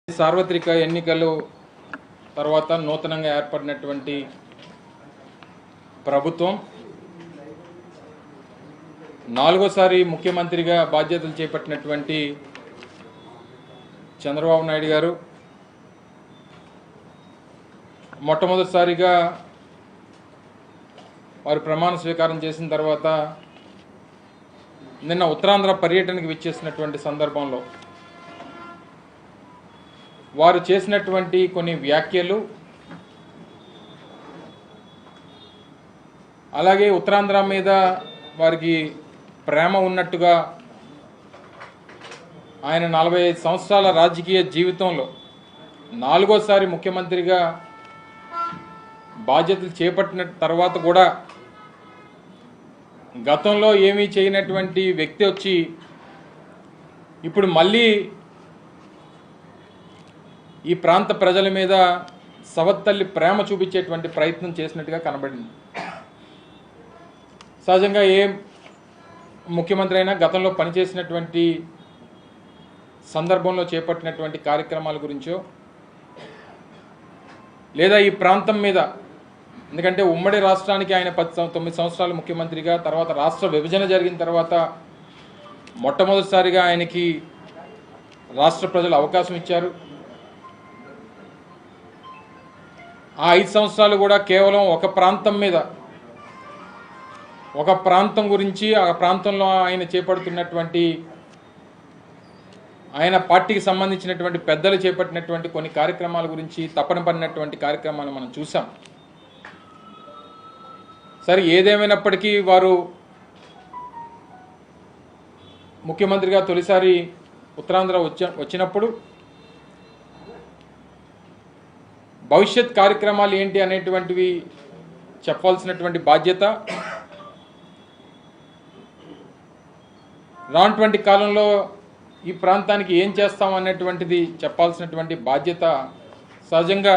సార్వత్రిక ఎన్నికలు తర్వాత నూతనంగా ఏర్పడినటువంటి ప్రభుత్వం నాలుగోసారి ముఖ్యమంత్రిగా బాధ్యతలు చేపట్టినటువంటి చంద్రబాబు నాయుడు గారు మొట్టమొదటిసారిగా వారు ప్రమాణ స్వీకారం చేసిన తర్వాత నిన్న ఉత్తరాంధ్ర పర్యటనకు విచ్చేసినటువంటి సందర్భంలో వారు చేసినటువంటి కొన్ని వ్యాఖ్యలు అలాగే ఉత్తరాంధ్ర మీద వారికి ప్రేమ ఉన్నట్టుగా ఆయన 45 సంవత్సరాల రాజకీయ జీవితంలో నాలుగోసారి ముఖ్యమంత్రిగా బాధ్యతలు చేపట్టిన తర్వాత కూడా గతంలో ఏమీ చేయనటువంటి వ్యక్తి వచ్చి ఇప్పుడు మళ్ళీ ఈ ప్రాంత ప్రజల మీద సవత్తల్లి ప్రేమ చూపించేటువంటి ప్రయత్నం చేసినట్టుగా కనబడింది. సహజంగా ఏ ముఖ్యమంత్రి అయినా గతంలో పనిచేసినటువంటి సందర్భంలో చేపట్టినటువంటి కార్యక్రమాల గురించో లేదా ఈ ప్రాంతం మీద, ఎందుకంటే ఉమ్మడి రాష్ట్రానికి ఆయన 9 సంవత్సరాలు ముఖ్యమంత్రిగా, తర్వాత రాష్ట్ర విభజన జరిగిన తర్వాత మొట్టమొదటిసారిగా ఆయనకి రాష్ట్ర ప్రజలు అవకాశం ఇచ్చారు. ఆ 5 సంవత్సరాలు కూడా కేవలం ఒక ప్రాంతం మీద, ఒక ప్రాంతం గురించి, ఆ ప్రాంతంలో ఆయన చేపడుతున్నటువంటి ఆయన పార్టీకి సంబంధించినటువంటి పెద్దలు చేపట్టినటువంటి కొన్ని కార్యక్రమాల గురించి తపన పడినటువంటి కార్యక్రమాలు మనం చూసాం. సరే, ఏదేమైనప్పటికీ వారు ముఖ్యమంత్రిగా తొలిసారి ఉత్తరాంధ్ర వచ్చినప్పుడు భవిష్యత్ కార్యక్రమాలు ఏంటి అనేటువంటివి చెప్పాల్సినటువంటి బాధ్యత, రానటువంటి కాలంలో ఈ ప్రాంతానికి ఏం చేస్తాం అనేటువంటిది చెప్పాల్సినటువంటి బాధ్యత సహజంగా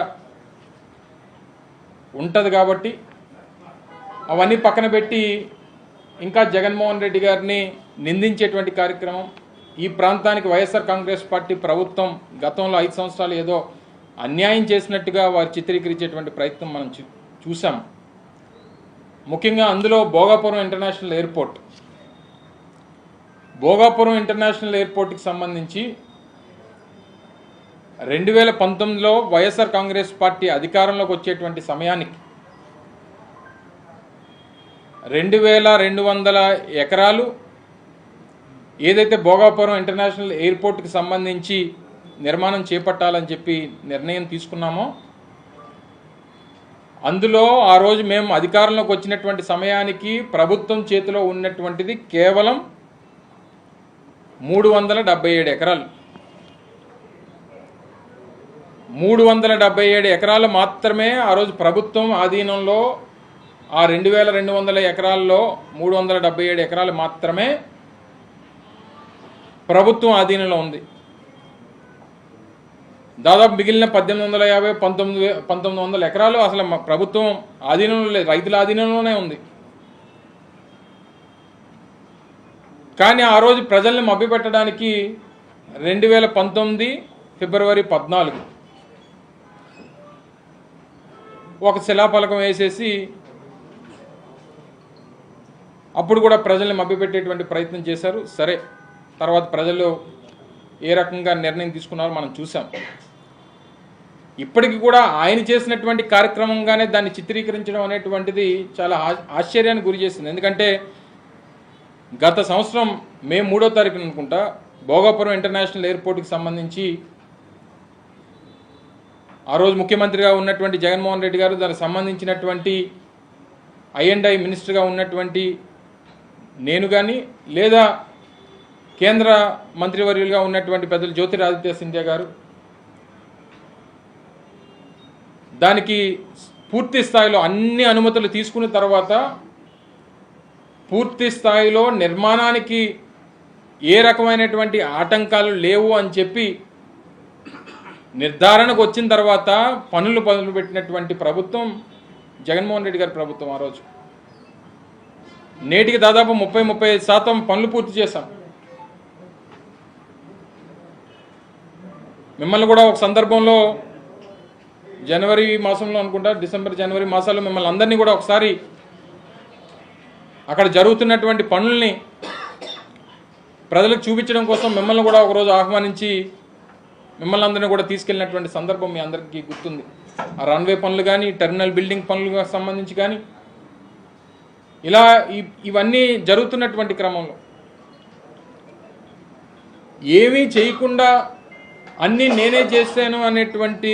ఉంటుంది. కాబట్టి అవన్నీ పక్కన పెట్టి ఇంకా జగన్మోహన్ రెడ్డి గారిని నిందించేటువంటి కార్యక్రమం, ఈ ప్రాంతానికి వైఎస్ఆర్ కాంగ్రెస్ పార్టీ ప్రభుత్వం గతంలో 5 సంవత్సరాలు ఏదో అన్యాయం చేసినట్టుగా వారు చిత్రీకరించేటువంటి ప్రయత్నం మనం చూసాం. ముఖ్యంగా అందులో Bhogapuram international airport, Bhogapuram international ఎయిర్పోర్ట్కి సంబంధించి 2019లో వైఎస్ఆర్ కాంగ్రెస్ పార్టీ అధికారంలోకి వచ్చేటువంటి సమయానికి 2200 ఎకరాలు ఏదైతే భోగాపురం ఇంటర్నేషనల్ ఎయిర్పోర్ట్కి సంబంధించి నిర్మాణం చేపట్టాలని చెప్పి నిర్ణయం తీసుకున్నామో, అందులో ఆ రోజు మేము అధికారంలోకి వచ్చినటువంటి సమయానికి ప్రభుత్వం చేతిలో ఉన్నటువంటిది కేవలం 377 ఎకరాలు. 377 ఎకరాలు మాత్రమే ఆ రోజు ప్రభుత్వం ఆధీనంలో, ఆ 2200 ఎకరాల్లో 377 ఎకరాలు మాత్రమే ప్రభుత్వం ఆధీనంలో ఉంది. దాదాపు మిగిలిన 1850, 1900 ఎకరాలు అసలు ప్రభుత్వం ఆధీనంలో లేదు, రైతుల ఆధీనంలోనే ఉంది. కానీ ఆ రోజు ప్రజల్ని మభ్యపెట్టడానికి 2019 ఫిబ్రవరి 14 ఒక శిలాఫలకం వేసేసి అప్పుడు కూడా ప్రజల్ని మభ్యపెట్టేటువంటి ప్రయత్నం చేశారు. సరే, తర్వాత ప్రజలు ఏ రకంగా నిర్ణయం తీసుకున్నారో మనం చూసాం. ఇప్పటికి కూడా ఆయన చేసినటువంటి కార్యక్రమంగానే దాన్ని చిత్రీకరించడం అనేటువంటిది చాలా ఆశ్చర్యానికి గురి చేసింది. ఎందుకంటే గత సంవత్సరం మే 3వ తారీఖున అనుకుంటా భోగాపురం ఇంటర్నేషనల్ ఎయిర్పోర్ట్కి సంబంధించి ఆ రోజు ముఖ్యమంత్రిగా ఉన్నటువంటి జగన్మోహన్ రెడ్డి గారు, దానికి సంబంధించినటువంటి I&I మినిస్టర్గా ఉన్నటువంటి నేను కానీ, లేదా కేంద్ర మంత్రివర్యులుగా ఉన్నటువంటి పెద్దలు జ్యోతిరాదిత్య సింధియా గారు దానికి పూర్తి స్థాయిలో అన్ని అనుమతులు తీసుకున్న తర్వాత పూర్తి స్థాయిలో నిర్మాణానికి ఏ రకమైనటువంటి ఆటంకాలు లేవు అని చెప్పి నిర్ధారణకు వచ్చిన తర్వాత పనులు మొదలుపెట్టినటువంటి ప్రభుత్వం జగన్మోహన్ రెడ్డి గారి ప్రభుత్వం. ఆ రోజు నేటికి దాదాపు 30-35% పనులు పూర్తి చేశాం. మిమ్మల్ని కూడా ఒక సందర్భంలో జనవరి మాసంలో అనుకుంటా, డిసెంబర్ జనవరి మాసాల్లో మిమ్మల్ని అందరినీ కూడా ఒకసారి అక్కడ జరుగుతున్నటువంటి పనుల్ని ప్రజలకు చూపించడం కోసం మిమ్మల్ని కూడా ఒకరోజు ఆహ్వానించి మిమ్మల్ని అందరినీ కూడా తీసుకెళ్ళినటువంటి సందర్భం మీ అందరికీ గుర్తుంది. ఆ రన్వే పనులు కానీ, టెర్మినల్ బిల్డింగ్ పనులకు సంబంధించి కానీ, ఇలా ఇవన్నీ జరుగుతున్నటువంటి క్రమంలో ఏమీ చేయకుండా అన్నీ నేనే చేశాను అనేటువంటి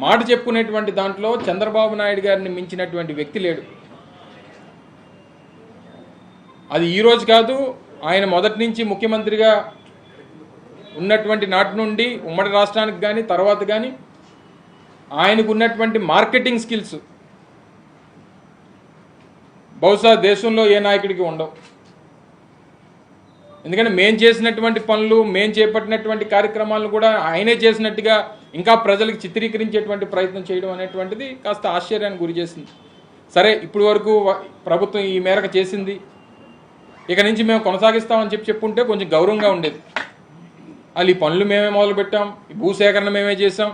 మాట చెప్పుకునేటువంటి దాంట్లో చంద్రబాబు నాయుడు గారిని మించినటువంటి వ్యక్తి లేడు. అది ఈరోజు కాదు, ఆయన మొదటి నుంచి ముఖ్యమంత్రిగా ఉన్నటువంటి నాటి నుండి ఉమ్మడి రాష్ట్రానికి కానీ తర్వాత కానీ ఆయనకు ఉన్నటువంటి మార్కెటింగ్ స్కిల్స్ బహుశా దేశంలో ఏ నాయకుడికి ఉండవు. ఎందుకంటే మేము చేసినటువంటి పనులు, మేము చేపట్టినటువంటి కార్యక్రమాలను కూడా ఆయనే చేసినట్టుగా ఇంకా ప్రజలకు చిత్రీకరించేటువంటి ప్రయత్నం చేయడం అనేటువంటిది కాస్త ఆశ్చర్యానికి గురి చేసింది. సరే, ఇప్పటి వరకు ప్రభుత్వం ఈ మేరకు చేసింది, ఇక నుంచి మేము కొనసాగిస్తామని చెప్పుంటే కొంచెం గౌరవంగా ఉండేది. వాళ్ళు ఈ పనులు మేమే మొదలుపెట్టాం, ఈ భూసేకరణ మేమే చేసాం,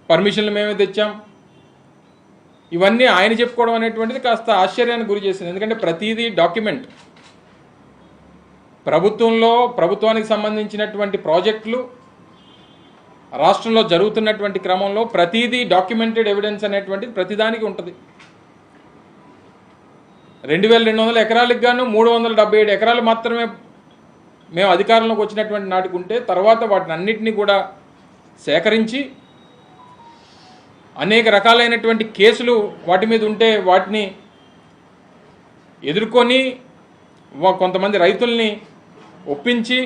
పర్మిషన్లు మేమే తెచ్చాం, ఇవన్నీ ఆయన చెప్పుకోవడం అనేటువంటిది కాస్త ఆశ్చర్యానికి గురి చేసింది. ఎందుకంటే ప్రతిదీ డాక్యుమెంట్, ప్రభుత్వానికి సంబంధించినటువంటి ప్రాజెక్టులు రాష్ట్రంలో జరుగుతున్నటువంటి క్రమంలో ప్రతిదీ డాక్యుమెంటెడ్ ఎవిడెన్స్ అనేటువంటిది ప్రతిదానికి ఉంటుంది. 2200 ఎకరాలకు గాను 377 ఎకరాలు మాత్రమే మేము అధికారంలోకి వచ్చినటువంటి నాటికి ఉంటే, తర్వాత వాటిని అన్నిటినీ కూడా సేకరించి అనేక రకాలైనటువంటి కేసులు వాటి మీద ఉంటే వాటిని ఎదుర్కొని కొంతమంది రైతుల్ని ఒప్పించి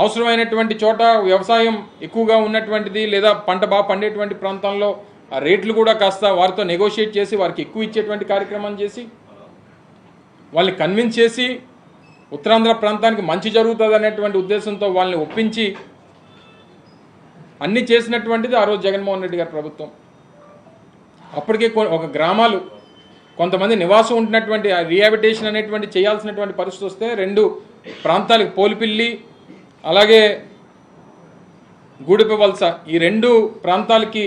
అవసరమైనటువంటి చోట వ్యవసాయం ఎక్కువగా ఉన్నటువంటిది లేదా పంట బాగా పండేటువంటి ప్రాంతాల్లో ఆ రేట్లు కూడా కాస్త వారితో నెగోషియేట్ చేసి వారికి ఎక్కువ ఇచ్చేటువంటి కార్యక్రమం చేసి వాళ్ళని కన్విన్స్ చేసి ఉత్తరాంధ్ర ప్రాంతానికి మంచి జరుగుతుంది అనేటువంటి ఉద్దేశంతో వాళ్ళని ఒప్పించి అన్నీ చేసినటువంటిది ఆ రోజు జగన్మోహన్ రెడ్డి గారి ప్రభుత్వం. అప్పటికే ఒక గ్రామాలు కొంతమంది నివాసం ఉంటున్నటువంటి రీహాబిటేషన్ అనేటువంటి చేయాల్సినటువంటి పరిస్థితి వస్తే 2 ప్రాంతాలకు పోలిపిల్లి అలాగే గూడిపవలస ఈ 2 ప్రాంతాలకి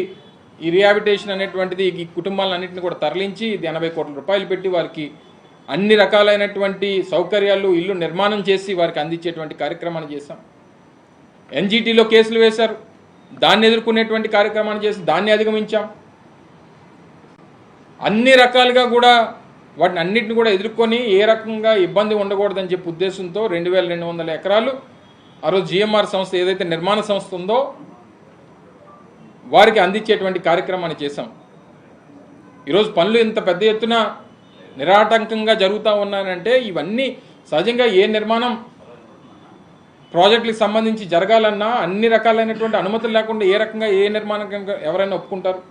ఈ రీహాబిటేషన్ అనేటువంటిది ఈ కుటుంబాలన్నింటినీ కూడా తరలించి 80 కోట్ల రూపాయలు పెట్టి వారికి అన్ని రకాలైనటువంటి సౌకర్యాలు ఇల్లు నిర్మాణం చేసి వారికి అందించేటువంటి కార్యక్రమాన్ని చేశాం. ఎన్జీటీలో కేసులు వేశారు, దాన్ని ఎదుర్కొనేటువంటి కార్యక్రమాన్ని చేసి దాన్ని అధిగమించాం. అన్ని రకాలుగా కూడా వాటిని అన్నింటిని కూడా ఎదుర్కొని ఏ రకంగా ఇబ్బంది ఉండకూడదని చెప్పి ఉద్దేశంతో 2200 ఎకరాలు ఆ రోజు జిఎంఆర్ సంస్థ ఏదైతే నిర్మాణ సంస్థ ఉందో వారికి అందించేటువంటి కార్యక్రమాన్ని చేశాం. ఈరోజు పనులు ఇంత పెద్ద ఎత్తున నిరాటంకంగా జరుగుతూ ఉన్నాయంటే ఇవన్నీ సహజంగా ఏ నిర్మాణం ప్రాజెక్టులకు సంబంధించి జరగాలన్నా అన్ని రకాలైనటువంటి అనుమతులు లేకుండా ఏ రకంగా ఏ నిర్మాణం ఎవరైనా ఒప్పుకుంటారు.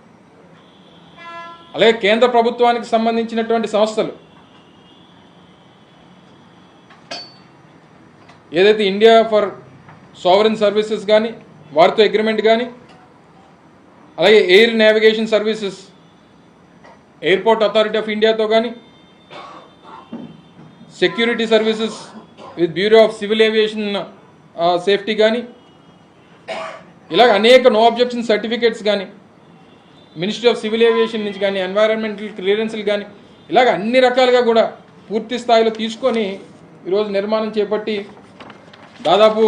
అలాగే కేంద్ర ప్రభుత్వానికి సంబంధించినటువంటి సంస్థలు ఏదైతే ఇండియా ఫర్ సావరెన్ సర్వీసెస్ కానీ వారితో అగ్రిమెంట్ కానీ, అలాగే air navigation services airport authority of ఇండియాతో కానీ, security services with bureau of civil aviation safety కానీ, ఇలాగ అనేక నో అబ్జెక్షన్ సర్టిఫికేట్స్ కానీ మినిస్ట్రీ ఆఫ్ సివిల్ ఏవియేషన్ నుంచి కానీ, ఎన్వైరాన్మెంటల్ క్లియరెన్స్లు కానీ, ఇలాగ అన్ని రకాలుగా కూడా పూర్తి స్థాయిలో తీసుకొని ఈరోజు నిర్మాణం చేపట్టి దాదాపు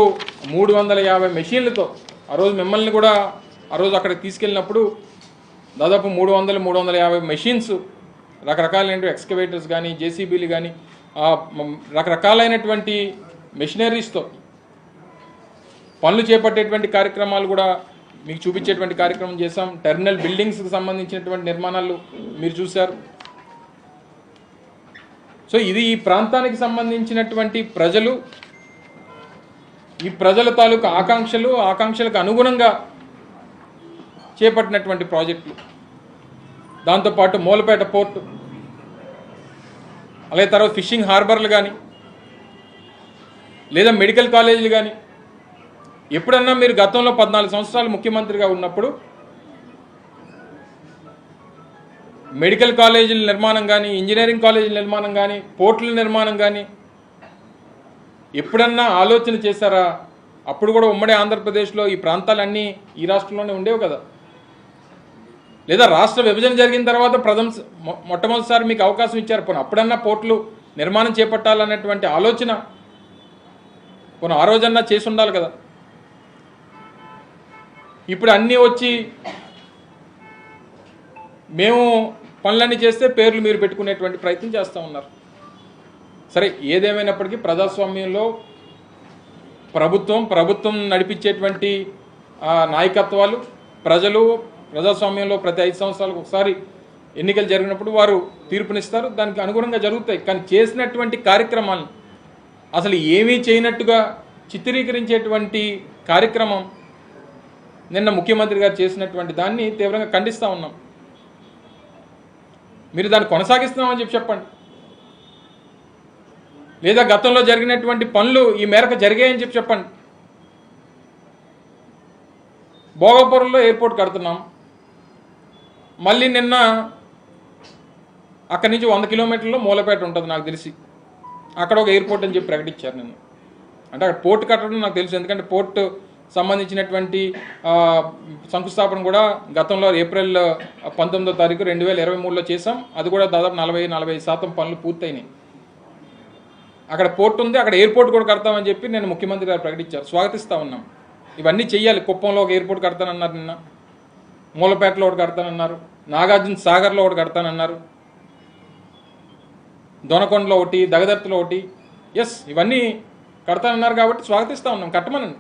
350 మెషిన్లతో ఆ రోజు మిమ్మల్ని కూడా ఆ రోజు అక్కడికి తీసుకెళ్ళినప్పుడు దాదాపు 350 మెషిన్స్, రకరకాలైన ఎక్స్కవేటర్స్ కానీ, జేసీబీలు కానీ, రకరకాలైనటువంటి మెషినరీస్తో పనులు చేపట్టేటువంటి కార్యక్రమాలు కూడా మీకు చూపించేటువంటి కార్యక్రమం చేశాం. టెర్మినల్ బిల్డింగ్స్కి సంబంధించినటువంటి నిర్మాణాలు మీరు చూశారు. సో ఇది ఈ ప్రాంతానికి సంబంధించినటువంటి ప్రజలు, ఈ ప్రజల తాలూకు ఆకాంక్షలకు అనుగుణంగా చేపట్టినటువంటి ప్రాజెక్టులు. దాంతోపాటు మూలపేట పోర్టు, అలాగే తర్వాత ఫిషింగ్ హార్బర్లు కానీ లేదా మెడికల్ కాలేజీలు కానీ, ఎప్పుడన్నా మీరు గతంలో 14 సంవత్సరాలు ముఖ్యమంత్రిగా ఉన్నప్పుడు మెడికల్ కాలేజీల నిర్మాణం కానీ, ఇంజనీరింగ్ కాలేజీల నిర్మాణం కానీ, పోర్టుల నిర్మాణం కానీ ఎప్పుడన్నా ఆలోచన చేశారా? అప్పుడు కూడా ఉమ్మడి ఆంధ్రప్రదేశ్లో ఈ ప్రాంతాలన్నీ ఈ రాష్ట్రంలోనే ఉండేవి కదా. లేదా రాష్ట్ర విభజన జరిగిన తర్వాత మొట్టమొదటిసారి మీకు అవకాశం ఇచ్చారు. పోనీ అప్పుడన్నా పోర్టులు నిర్మాణం చేపట్టాలనేటువంటి ఆలోచన పోనీ ఆ రోజన్నా చేసి ఉండాలి కదా. ఇప్పుడు అన్నీ వచ్చి మేము పనులన్నీ చేస్తే పేర్లు మీరు పెట్టుకునేటువంటి ప్రయత్నం చేస్తూ ఉన్నారు. సరే, ఏదేమైనప్పటికీ ప్రజాస్వామ్యంలో ప్రభుత్వం నడిపించేటువంటి నాయకత్వాలు, ప్రజలు ప్రజాస్వామ్యంలో ప్రతి 5 సంవత్సరాలకు ఒకసారి ఎన్నికలు జరిగినప్పుడు వారు తీర్పునిస్తారు, దానికి అనుగుణంగా జరుగుతాయి. కానీ చేసినటువంటి కార్యక్రమాలను అసలు ఏమీ చేయనట్టుగా చిత్రీకరించేటువంటి కార్యక్రమం నిన్న ముఖ్యమంత్రి గారు చేసినటువంటి దాన్ని తీవ్రంగా ఖండిస్తూ ఉన్నాం. మీరు దాన్ని కొనసాగిస్తున్నామని చెప్పండి, లేదా గతంలో జరిగినటువంటి పనులు ఈ మేరకు జరిగాయని చెప్పండి. భోగాపురంలో ఎయిర్పోర్ట్ కడుతున్నాం, మళ్ళీ నిన్న అక్కడి నుంచి 100 కిలోమీటర్లో మూలపేట ఉంటుంది నాకు తెలిసి, అక్కడ ఒక ఎయిర్పోర్ట్ అని చెప్పి ప్రకటించారు నిన్న. అంటే అక్కడ పోర్టు కట్టడం నాకు తెలుసు, ఎందుకంటే పోర్టు సంబంధించినటువంటి శంకుస్థాపన కూడా గతంలో ఏప్రిల్ 19వ తారీఖు 2023లో చేసాం. అది కూడా దాదాపు 40-45% పనులు పూర్తయినాయి. అక్కడ పోర్టు ఉంది, అక్కడ ఎయిర్పోర్ట్ కూడా కడతామని చెప్పి నేను ముఖ్యమంత్రి గారు ప్రకటించారు. స్వాగతిస్తూ ఉన్నాం. ఇవన్నీ చెయ్యాలి. కుప్పంలో ఒక ఎయిర్పోర్ట్ కడతానన్నారు, నిన్న మూలపేటలో ఒకటి కడతానన్నారు, నాగార్జున సాగర్లో ఒకటి కడతానన్నారు, దొనకొండలో ఒకటి, దగదర్తిలో ఒకటి. ఎస్, ఇవన్నీ కడతానన్నారు కాబట్టి స్వాగతిస్తూ ఉన్నాం. కట్టమనండి.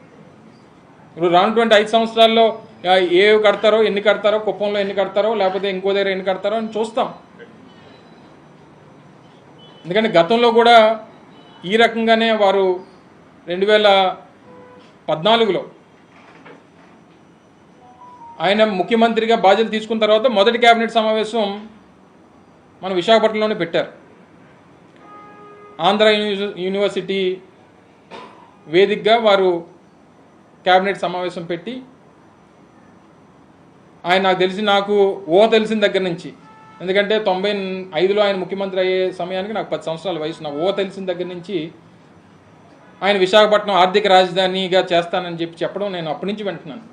ఇప్పుడు రానుటువంటి 5 సంవత్సరాల్లో ఏవి కడతారో, ఎన్ని కడతారో, కుప్పంలో ఎన్ని కడతారో, లేకపోతే ఇంకో దగ్గర ఎన్ని కడతారో అని చూస్తాం. ఎందుకంటే గతంలో కూడా ఈ రకంగానే వారు 2014లో ఆయన ముఖ్యమంత్రిగా బాధ్యతలు తీసుకున్న తర్వాత మొదటి కేబినెట్ సమావేశం మన విశాఖపట్నంలోనే పెట్టారు. ఆంధ్ర యూనివర్సిటీ వేదికగా వారు కేబినెట్ సమావేశం పెట్టి ఆయన నాకు తెలిసిన దగ్గర నుంచి, ఎందుకంటే 95లో ఆయన ముఖ్యమంత్రి అయ్యే సమయానికి నాకు 10 సంవత్సరాల వయసు. నా తెలిసిన దగ్గర నుంచి ఆయన విశాఖపట్నం ఆర్థిక రాజధానిగా చేస్తానని చెప్పడం నేను అప్పటి నుంచి వింటున్నాను.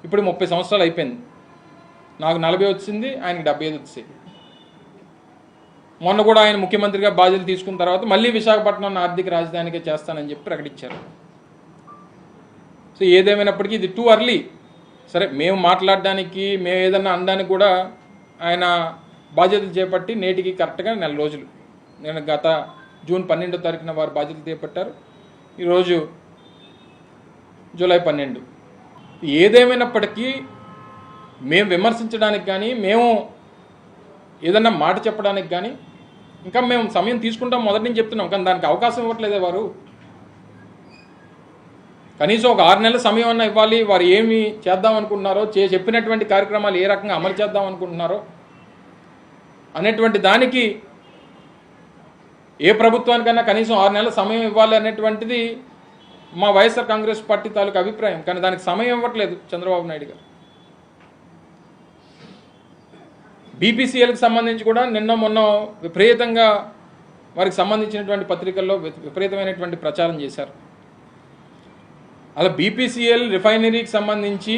ఇప్పుడు 30 సంవత్సరాలు అయిపోయింది. నాకు 40 వచ్చింది, ఆయనకి 75 వచ్చాయి. మొన్న కూడా ఆయన ముఖ్యమంత్రిగా బాధ్యతలు తీసుకున్న తర్వాత మళ్ళీ విశాఖపట్నం ఆర్థిక రాజధానిగా చేస్తానని చెప్పి ప్రకటించారు. సో ఏదేమైనప్పటికీ ఇది టూ అర్లీ. సరే, మేము మాట్లాడడానికి, మేము ఏదన్నా అనడానికి కూడా ఆయన బాధ్యతలు చేపట్టి నేటికి కరెక్ట్గా 4 రోజులు. నేను గత జూన్ 12వ తారీఖున వారు బాధ్యతలు చేపట్టారు. ఈరోజు జూలై 12. ఏదేమైనప్పటికీ మేము విమర్శించడానికి కానీ, మేము ఏదన్నా మాట చెప్పడానికి కానీ ఇంకా మేము సమయం తీసుకుంటాం మొదటి నుంచి చెప్తున్నాం, కానీ దానికి అవకాశం ఇవ్వట్లేదే వారు. కనీసం ఒక 6 నెలల సమయం అన్నా ఇవ్వాలి. వారు ఏమి చేద్దాం అనుకుంటున్నారో, చెప్పినటువంటి కార్యక్రమాలు ఏ రకంగా అమలు చేద్దాం అనుకుంటున్నారో అనేటువంటి దానికి ఏ ప్రభుత్వానికైనా కనీసం 6 నెలల సమయం ఇవ్వాలి అనేటువంటిది మా వైఎస్ఆర్ కాంగ్రెస్ పార్టీ తాలూకు అభిప్రాయం. కానీ దానికి సమయం ఇవ్వట్లేదు చంద్రబాబు నాయుడు గారు. బీపీసీఎల్కి సంబంధించి కూడా నిన్న మొన్న విపరీతంగా వారికి సంబంధించినటువంటి పత్రికల్లో విపరీతమైనటువంటి ప్రచారం చేశారు. అలా బీపీసీఎల్ రిఫైనరీకి సంబంధించి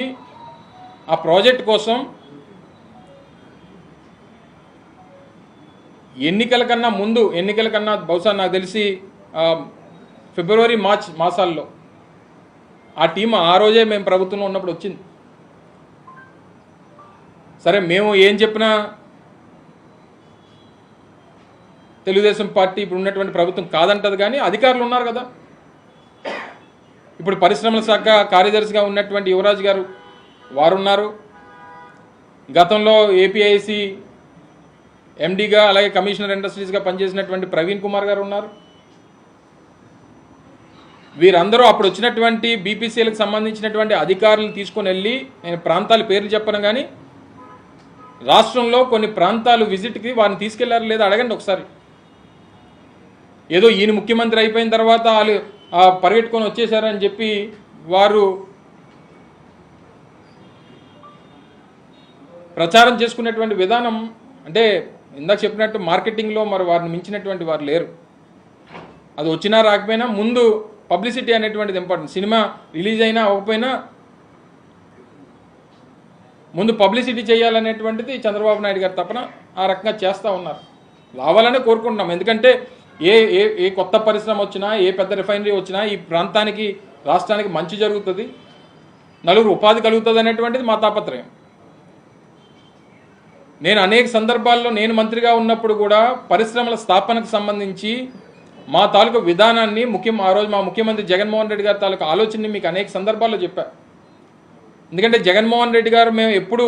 ఆ ప్రాజెక్ట్ కోసం ఎన్నికల కన్నా బహుశా నాకు తెలిసి ఫిబ్రవరి మార్చ్ మాసాల్లో ఆ టీం ఆ రోజే మేము ప్రభుత్వంలో ఉన్నప్పుడు వచ్చింది. సరే, మేము ఏం చెప్పినా తెలుగుదేశం పార్టీ ఇప్పుడు ఉన్నటువంటి ప్రభుత్వం కాదంటది, కానీ అధికారులు ఉన్నారు కదా. ఇప్పుడు పరిశ్రమల శాఖ కార్యదర్శిగా ఉన్నటువంటి యువరాజ్ గారు వారు ఉన్నారు. గతంలో ఏపీఐసి ఎండీగా, అలాగే కమిషనర్ ఇండస్ట్రీస్గా పనిచేసినటువంటి ప్రవీణ్ కుమార్ గారు ఉన్నారు. వీరందరూ అప్పుడు వచ్చినటువంటి బీపీసీఎల్కి సంబంధించినటువంటి అధికారులు తీసుకొని వెళ్ళి, నేను ప్రాంతాల పేర్లు చెప్పను కానీ రాష్ట్రంలో కొన్ని ప్రాంతాలు విజిట్కి వారిని తీసుకెళ్లారు లేదా అడగండి ఒకసారి. ఏదో ఈయన ముఖ్యమంత్రి అయిపోయిన తర్వాత వాళ్ళు పరిగెట్టుకొని వచ్చేసారని చెప్పి వారు ప్రచారం చేసుకునేటువంటి విధానం, అంటే ఇందాక చెప్పినట్టు మార్కెటింగ్లో మరి వారిని మించినటువంటి వారు లేరు. అది వచ్చినా రాకపోయినా ముందు పబ్లిసిటీ అనేటువంటిది ఇంపార్టెంట్. సినిమా రిలీజ్ అయినా అవ్వకపోయినా ముందు పబ్లిసిటీ చేయాలనేటువంటిది చంద్రబాబు నాయుడు గారు తపన. ఆ రకంగా చేస్తూ ఉన్నారు. రావాలనే కోరుకుంటున్నాం. ఎందుకంటే ఏ ఏ ఏ కొత్త పరిశ్రమ వచ్చినా, ఏ పెద్ద రిఫైనరీ వచ్చినా ఈ ప్రాంతానికి, రాష్ట్రానికి మంచి జరుగుతుంది, నలుగురు ఉపాధి కలుగుతుంది అనేటువంటిది మా తాపత్రయం. నేను అనేక సందర్భాల్లో నేను మంత్రిగా ఉన్నప్పుడు కూడా పరిశ్రమల స్థాపనకు సంబంధించి మా తాలూకు విధానాన్ని ఆ రోజు మా ముఖ్యమంత్రి జగన్మోహన్ రెడ్డి గారి తాలూకు ఆలోచనని మీకు అనేక సందర్భాల్లో చెప్పా. ఎందుకంటే జగన్మోహన్ రెడ్డి గారు మేము ఎప్పుడు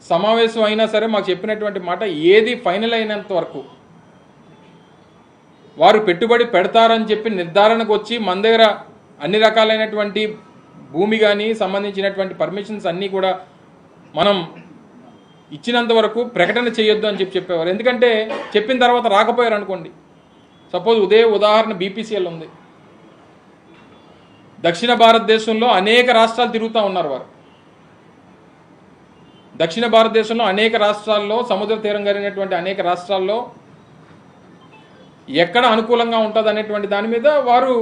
సమావేశం అయినా సరే మాకు చెప్పినటువంటి మాట, ఏది ఫైనల్ అయినంత వరకు వారు పెట్టుబడి పెడతారని చెప్పి నిర్ధారణకు వచ్చి మన దగ్గర అన్ని రకాలైనటువంటి భూమి కానీ సంబంధించినటువంటి పర్మిషన్స్ అన్నీ కూడా మనం ఇచ్చినంత వరకు ప్రకటన చేయొద్దు అని చెప్పేవారు. ఎందుకంటే చెప్పిన తర్వాత రాకపోయారు అనుకోండి, సపోజ్ ఉదాహరణ బీపీసీఎల్ ఉంది. దక్షిణ భారతదేశంలో అనేక రాష్ట్రాలు తిరుగుతూ ఉన్నారు వారు. దక్షిణ భారతదేశంలో అనేక రాష్ట్రాల్లో, సముద్ర తీరం కలిగినటువంటి అనేక రాష్ట్రాల్లో ఎక్కడ అనుకూలంగా ఉంటుంది అనేటువంటి దాని మీద వారు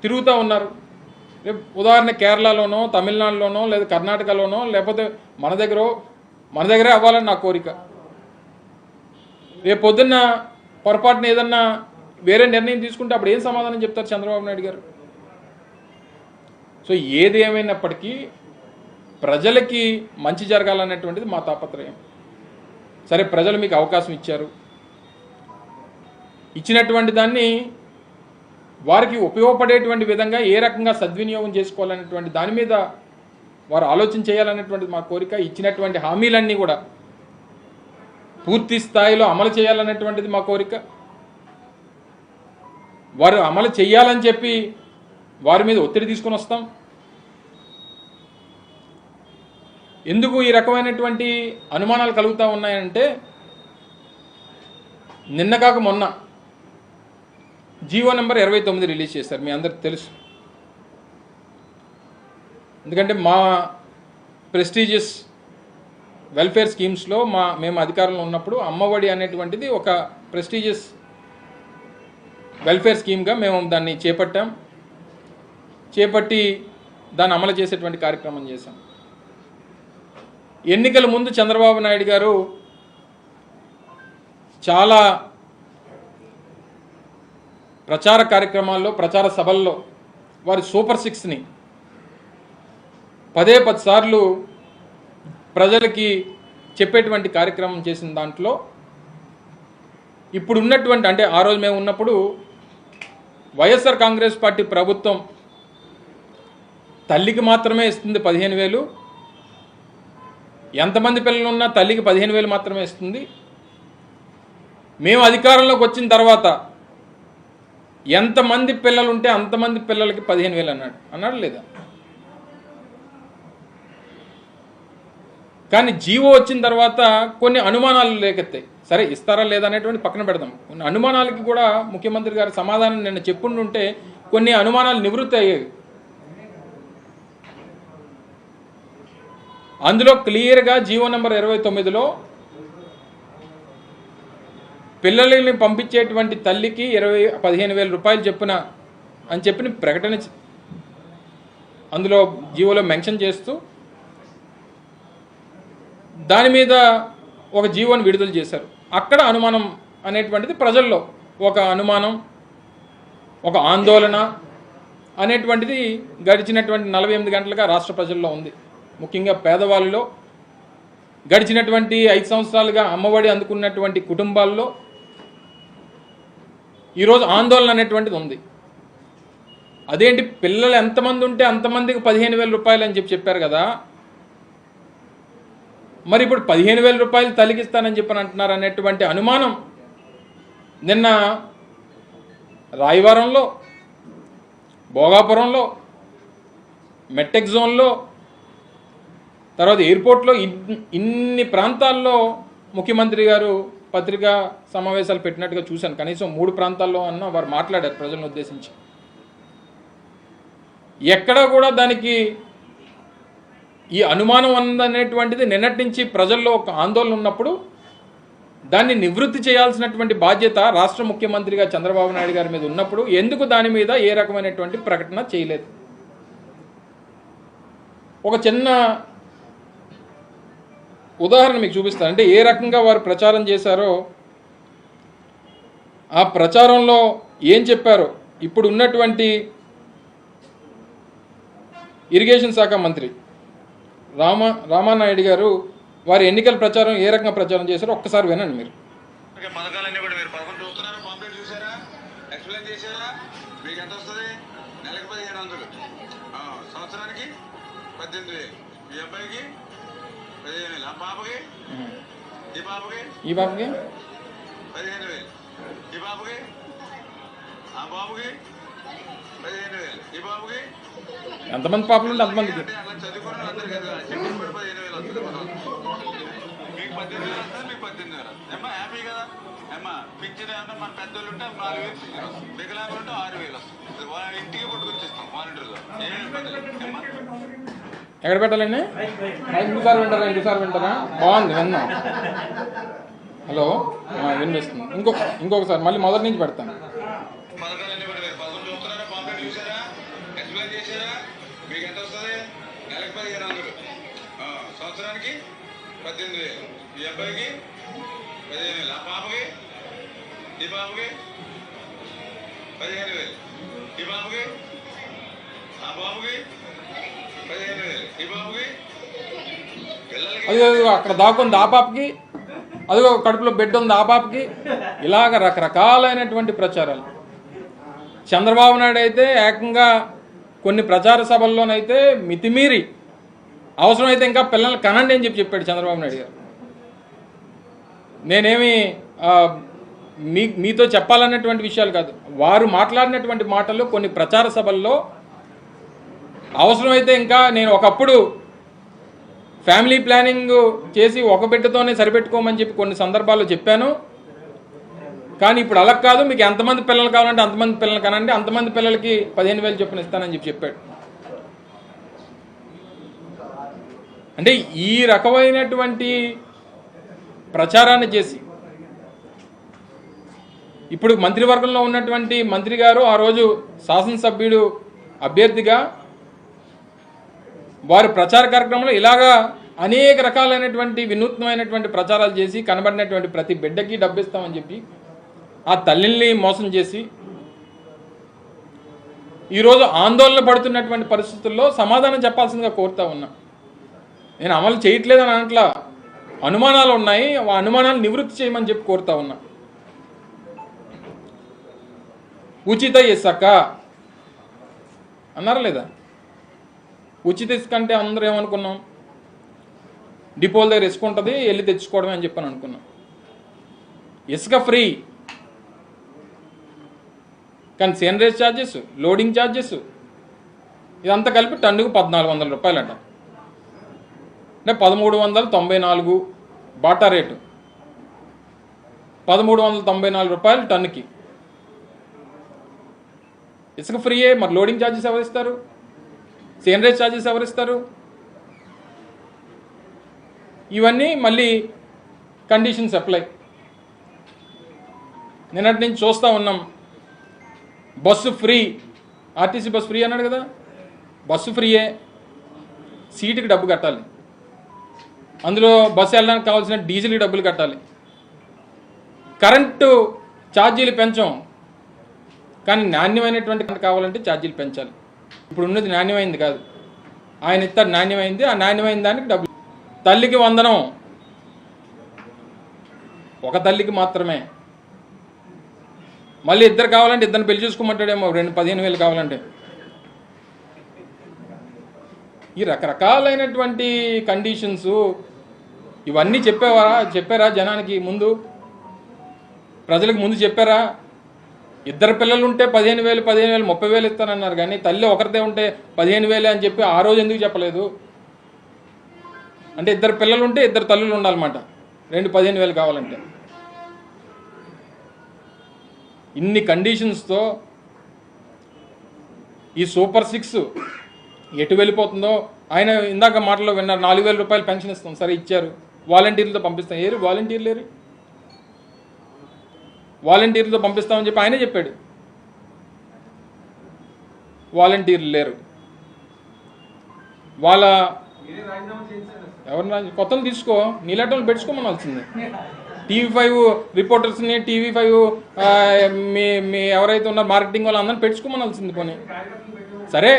తిరుగుతూ ఉన్నారు. ఉదాహరణ కేరళలోనో, తమిళనాడులోనో, లేదా కర్ణాటకలోనో, లేకపోతే మన దగ్గరే అవ్వాలని నా కోరిక. రేపు పొద్దున్న పొరపాటున ఏదన్నా వేరే నిర్ణయం తీసుకుంటే అప్పుడు ఏం సమాధానం చెప్తారు చంద్రబాబు నాయుడు గారు? సో ఏది ఏమైనప్పటికీ ప్రజలకి మంచి జరగాలనేటువంటిది మా తాపత్రయం. సరే, ప్రజలు మీకు అవకాశం ఇచ్చారు, ఇచ్చినటువంటి దాన్ని వారికి ఉపయోగపడేటువంటి విధంగా ఏ రకంగా సద్వినియోగం చేసుకోవాలనేటువంటి దాని మీద వారు ఆలోచన చేయాలనేటువంటిది మా కోరిక. ఇచ్చినటువంటి హామీలన్నీ కూడా పూర్తి స్థాయిలో అమలు చేయాలనేటువంటిది మా కోరిక. వారు అమలు చేయాలని చెప్పి వారి మీద ఒత్తిడి తీసుకొని వస్తాం. ఎందుకు ఈ రకమైనటువంటి అనుమానాలు కలుగుతూ ఉన్నాయంటే, నిన్న కాక మొన్న జీవో నెంబర్ 29 రిలీజ్ చేశారు, మీ అందరికి తెలుసు. ఎందుకంటే మా ప్రెస్టీజియస్ వెల్ఫేర్ స్కీమ్స్లో మేము అధికారంలో ఉన్నప్పుడు అమ్మఒడి అనేటువంటిది ఒక ప్రెస్టీజియస్ వెల్ఫేర్ స్కీమ్గా మేము దాన్ని చేపట్టి దాన్ని అమలు చేసేటువంటి కార్యక్రమం చేశాం. ఎన్నికల ముందు చంద్రబాబు నాయుడు గారు చాలా ప్రచార కార్యక్రమాల్లో, ప్రచార సభల్లో వారి సూపర్ 6ని 10 సార్లు ప్రజలకి చెప్పేటువంటి కార్యక్రమం చేసిన దాంట్లో ఇప్పుడు ఉన్నటువంటి, అంటే ఆ రోజు మేము ఉన్నప్పుడు వైఎస్ఆర్ కాంగ్రెస్ పార్టీ ప్రభుత్వం తల్లికి మాత్రమే ఇస్తుంది 15,000, ఎంతమంది పిల్లలు ఉన్నా తల్లికి 15,000 మాత్రమే ఇస్తుంది. మేము అధికారంలోకి వచ్చిన తర్వాత ఎంతమంది పిల్లలు ఉంటే అంతమంది పిల్లలకి 15,000 అన్నాడు లేదా? కానీ జీవో వచ్చిన తర్వాత కొన్ని అనుమానాలు లేకెత్తాయి. సరే, ఇస్తారా లేదా అనేటువంటి పక్కన పెడదాం. కొన్ని అనుమానాలకి కూడా ముఖ్యమంత్రి గారి సమాధానం నిన్న చెప్పుంటుంటే కొన్ని అనుమానాలు నివృత్తి అయ్యేవి. అందులో క్లియర్గా జీవో నెంబర్ 29లో పిల్లల్ని పంపించేటువంటి తల్లికి 15,000 రూపాయలు చెప్పున అని చెప్పి ప్రకటన అందులో జీవోలో మెన్షన్ చేస్తూ దాని మీద ఒక జీవోని విడుదల చేశారు. అక్కడ అనుమానం అనేటువంటిది ప్రజల్లో ఒక అనుమానం, ఒక ఆందోళన అనేటువంటిది గడిచినటువంటి 48 గంటలుగా రాష్ట్ర ప్రజల్లో ఉంది. ముఖ్యంగా పేదవాళ్ళలో, గడిచినటువంటి 5 సంవత్సరాలుగా అమ్మఒడి అందుకున్నటువంటి కుటుంబాల్లో ఈరోజు ఆందోళన అనేటువంటిది ఉంది. అదేంటి, పిల్లలు ఎంతమంది ఉంటే అంతమందికి 15,000 రూపాయలు అని చెప్పారు కదా, మరి ఇప్పుడు 15,000 రూపాయలు తలిగిస్తానని చెప్పని అంటున్నారు అనేటువంటి అనుమానం నిన్న రాయవరంలో, భోగాపురంలో, మెట్టెక్ జోన్లో, తర్వాత ఎయిర్పోర్ట్లో ఇన్ని ప్రాంతాల్లో ముఖ్యమంత్రి గారు పత్రికా సమావేశాలు పెట్టినట్టుగా చూశాను. కనీసం 3 ప్రాంతాల్లో అన్న వారు మాట్లాడారు ప్రజలను ఉద్దేశించి. ఎక్కడా కూడా దానికి ఈ అనుమానం ఉందనేటువంటిది నిన్నటి నుంచి ప్రజల్లో ఒక ఆందోళన ఉన్నప్పుడు దాన్ని నివృత్తి చేయాల్సినటువంటి బాధ్యత రాష్ట్ర ముఖ్యమంత్రిగా చంద్రబాబు నాయుడు గారి మీద ఉన్నప్పుడు ఎందుకు దాని మీద ఏ రకమైనటువంటి ప్రకటన చేయలేదు? ఒక చిన్న ఉదాహరణ మీకు చూపిస్తాను. అంటే ఏ రకంగా వారు ప్రచారం చేశారో, ఆ ప్రచారంలో ఏం చెప్పారో ఇప్పుడు ఉన్నటువంటి ఇరిగేషన్ శాఖ మంత్రి రామానాయుడు గారు వారి ఎన్నికల ప్రచారం ఏ రకంగా ప్రచారం చేశారో ఒక్కసారి వినండి మీరు. పథకాలన్నీ కూడా మీరు పథకం చూస్తున్నారా, పాంప్లెట్ చూసారా, ఎక్స్ప్లెయిన్ చేశారా? మీకు ఎంత వస్తుంది? నెలకు 1500, సంవత్సరానికి 18,000, మీ అబ్బాయికి 15,000, ఆ పాపకి, ఈ పాపకి 15,000, ఈ పాపకి, ఆ బాబుకి 15,000, ఈ బాబుకి. ఎంతమంది పాపలు ఉంటే అంతమందికి అలా చదువుకుని అందరు కదా చెట్టు కూడా 15,000 వస్తుంది. మీకు 18,000 వస్తుంది, మీకు 18,000 ఏమ్మా హ్యాపీ కదా? ఏమ్మా పింఛన్ ఏమన్నా మన పెద్దోళ్ళు ఉంటే 4,000 పింఛన్ వస్తుంది, వికలాంగులు ఉంటే 6,000 వస్తుంది. వాళ్ళ ఇంటికి కొట్టుకొచ్చి ఇస్తాం వాలంటీర్లో. ఏం ఇబ్బంది లేదు. ఏమ్మా ఎక్కడ పెట్టాలండి? ఇంకోసారి వింటారా? బాగుంది, విన్నాం. హలో, వినిపిస్తుంది. ఇంకొకసారి మళ్ళీ మొదటి నుంచి పెడతాను. పథకాలన్నీ కూడా మీరు పథకం చూస్తున్నారా, పాంప్లెట్ చూసారా, ఎక్స్ప్లెయిన్ చేశారా? మీకు ఎంత వస్తుంది? నెలకు 1500, సంవత్సరానికి 18,000, ఈ అబ్బాయికి 15,000, ఆ పాపకి, ఈ పాపకి 15,000, ఈ బాబుకి, ఆ బాబుకి 15,000, ఈ బాబుకి. అదిగో అక్కడ దాక్కుంది ఆ పాపకి, అదిగో కడుపులో బిడ్డ ఉంది ఆ పాపకి. ఇలాగ రకరకాలైనటువంటి ప్రచారాలు. చంద్రబాబు నాయుడు అయితే ఏకంగా కొన్ని ప్రచార సభల్లోనైతే మితిమీరి అవసరమైతే ఇంకా పిల్లల్ని కనండి అని చెప్పాడు చంద్రబాబు నాయుడు గారు. నేనేమి మీతో చెప్పాలన్నటువంటి విషయాలు కాదు, వారు మాట్లాడినటువంటి మాటలు కొన్ని ప్రచార సభల్లో అవసరమైతే ఇంకా నేను ఒకప్పుడు ఫ్యామిలీ ప్లానింగ్ చేసి ఒక బిడ్డతోనే సరిపెట్టుకోమని చెప్పి కొన్ని సందర్భాల్లో చెప్పాను. కానీ ఇప్పుడు అలా కాదు, మీకు ఎంతమంది పిల్లలు కావాలంటే అంతమంది పిల్లలు కనండి, అంతమంది పిల్లలకి 15,000 చొప్పున ఇస్తానని చెప్పాడు. అంటే ఈ రకమైనటువంటి ప్రచారాన్ని చేసి ఇప్పుడు మంత్రివర్గంలో ఉన్నటువంటి మంత్రి గారు ఆ రోజు శాసనసభ్యుడు అభ్యర్థిగా వారి ప్రచార కార్యక్రమంలో ఇలాగా అనేక రకాలైనటువంటి వినూత్నమైనటువంటి ప్రచారాలు చేసి కనబడినటువంటి ప్రతి బిడ్డకి డబ్బిస్తామని చెప్పి ఆ తల్లిని మోసం చేసి ఈరోజు ఆందోళన పడుతున్నటువంటి పరిస్థితుల్లో సమాధానం చెప్పాల్సిందిగా కోరుతా ఉన్నా. నేను అమలు చేయట్లేదని అనట్లా, అనుమానాలు ఉన్నాయి, ఆ అనుమానాలు నివృత్తి చేయమని చెప్పి కోరుతా ఉన్నా. ఉచిత ఇసుక అన్నారా లేదా? ఉచిత ఇసుక అంటే అందరూ ఏమనుకున్నాం, డిపోల దగ్గర ఇసుక ఉంటుంది వెళ్ళి తెచ్చుకోవడమే అని చెప్పని అనుకున్నాం. ఇసుక ఫ్రీ, కానీ సేనరేజ్ ఛార్జెస్, లోడింగ్ ఛార్జెస్ ఇదంతా కలిపి టన్నుకు 1,400 రూపాయలు అంట. అంటే 1,394 బాటా రేటు, 1,394 రూపాయలు టన్నుకి ఇసుక ఫ్రీయే. మరి లోడింగ్ ఛార్జెస్ ఎవరిస్తారు? సేనరేజ్ ఛార్జెస్ ఎవరిస్తారు? ఇవన్నీ మళ్ళీ కండిషన్స్ అప్లై. నిన్నటి నుంచి చూస్తూ ఉన్నాం, bus free, RTC bus free అన్నాడు కదా, బస్సు ఫ్రీయే, సీటుకి డబ్బు కట్టాలి, అందులో బస్సు వెళ్ళడానికి కావాల్సిన డీజిల్కి డబ్బులు కట్టాలి, కరెంటు ఛార్జీలు పెంచాం, కానీ నాణ్యమైనటువంటి కావాలంటే ఛార్జీలు పెంచాలి. ఇప్పుడు ఉన్నది నాణ్యమైంది కాదు, ఆయన ఇస్తారు నాణ్యమైంది, ఆ నాణ్యమైన దానికి డబ్బులు. తల్లికి వందనం ఒక తల్లికి మాత్రమే, మళ్ళీ ఇద్దరు కావాలంటే ఇద్దరిని పెళ్లి చూసుకోమంటాడేమో, 15,000 కావాలంటే. ఈ రకరకాలైనటువంటి కండిషన్స్ ఇవన్నీ చెప్పారా జనానికి ముందు, ప్రజలకు ముందు చెప్పారా? ఇద్దరు పిల్లలు ఉంటే 15,000 30,000 ఇస్తానన్నారు, కానీ తల్లి ఒకరిదే ఉంటే 15,000 అని చెప్పి ఆ రోజు ఎందుకు చెప్పలేదు? అంటే ఇద్దరు పిల్లలు ఉంటే ఇద్దరు తల్లులు ఉండాలన్నమాట, 15,000 కావాలంటే. ఇన్ని కండిషన్స్తో ఈ సూపర్ 6 ఎటు వెళ్ళిపోతుందో ఆయన ఇందాక మాటలో విన్నారు. 4,000 రూపాయలు పెన్షన్ ఇస్తాం, సరే ఇచ్చారు, వాలంటీర్లతో పంపిస్తాం. ఏరు వాలంటీర్లు? వాలంటీర్లతో పంపిస్తామని చెప్పి ఆయనే చెప్పాడు. వాలంటీర్లు లేరు. వాళ్ళ ఎవరన్నా కొత్తలు తీసుకో, నీలాటోళ్ళు పెట్టుకోమనాల్సిందే. TV5 రిపోర్టర్స్ని, TV5 మీ ఎవరైతే ఉన్నారో మార్కెటింగ్ వాళ్ళు అందరిని పెట్టుకోమనాల్సింది. పోనీ సరే